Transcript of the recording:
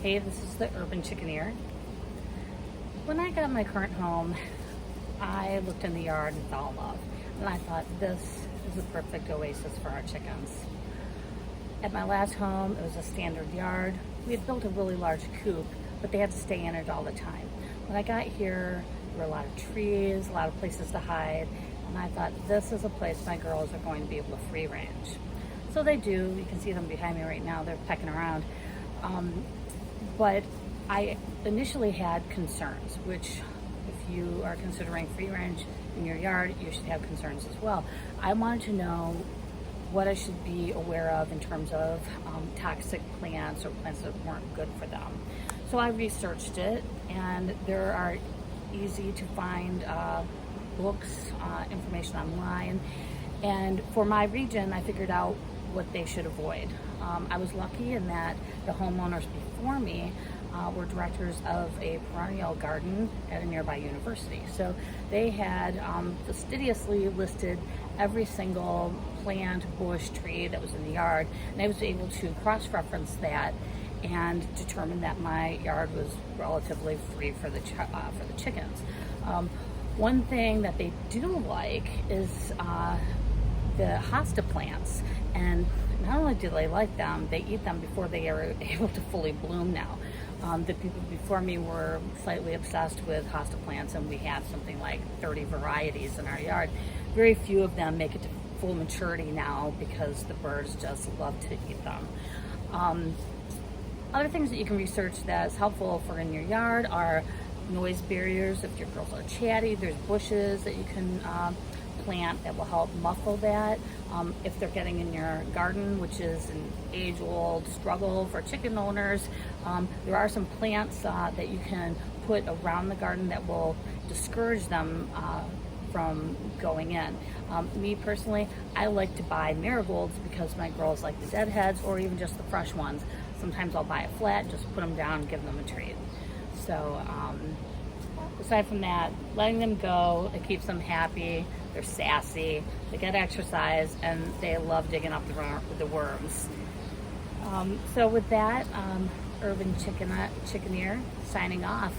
Hey, this is the Urban Chickeneer. When I got my current home, I looked in the yard and fell in love. And I thought, this is a perfect oasis for our chickens. At my last home, it was a standard yard. We had built a really large coop, but they had to stay in it all the time. When I got here, there were a lot of trees, a lot of places to hide, and I thought, this is a place my girls are going to be able to free range. So they do. You can see them behind me right now. They're pecking around. But I initially had concerns, which if you are considering free range in your yard, you should have concerns as well. I wanted to know what I should be aware of in terms of toxic plants or plants that weren't good for them. So I researched it, and there are easy to find books, information online. And for my region, I figured out what they should avoid. I was lucky in that the homeowners before me were directors of a perennial garden at a nearby university. So they had fastidiously listed every single plant, bush, tree that was in the yard, and I was able to cross-reference that and determine that my yard was relatively free for the chickens. One thing that they do like is the hosta plants, and not only do they like them, they eat them before they are able to fully bloom now. The people before me were slightly obsessed with hosta plants, and we have something like 30 varieties in our yard. Very few of them make it to full maturity now because the birds just love to eat them. Other things that you can research that is helpful for in your yard are noise barriers. If your girls are chatty, there's bushes that you can plant that will help muffle that. If they're getting in your garden, which is an age-old struggle for chicken owners, there are some plants that you can put around the garden that will discourage them from going in. Me personally, I like to buy marigolds because my girls like the deadheads or even just the fresh ones. Sometimes I'll buy a flat, just put them down and give them a treat. So aside from that, letting them go, it keeps them happy. They're sassy, they get exercise, and they love digging up the worms. So with that, Urban Chickeneer signing off.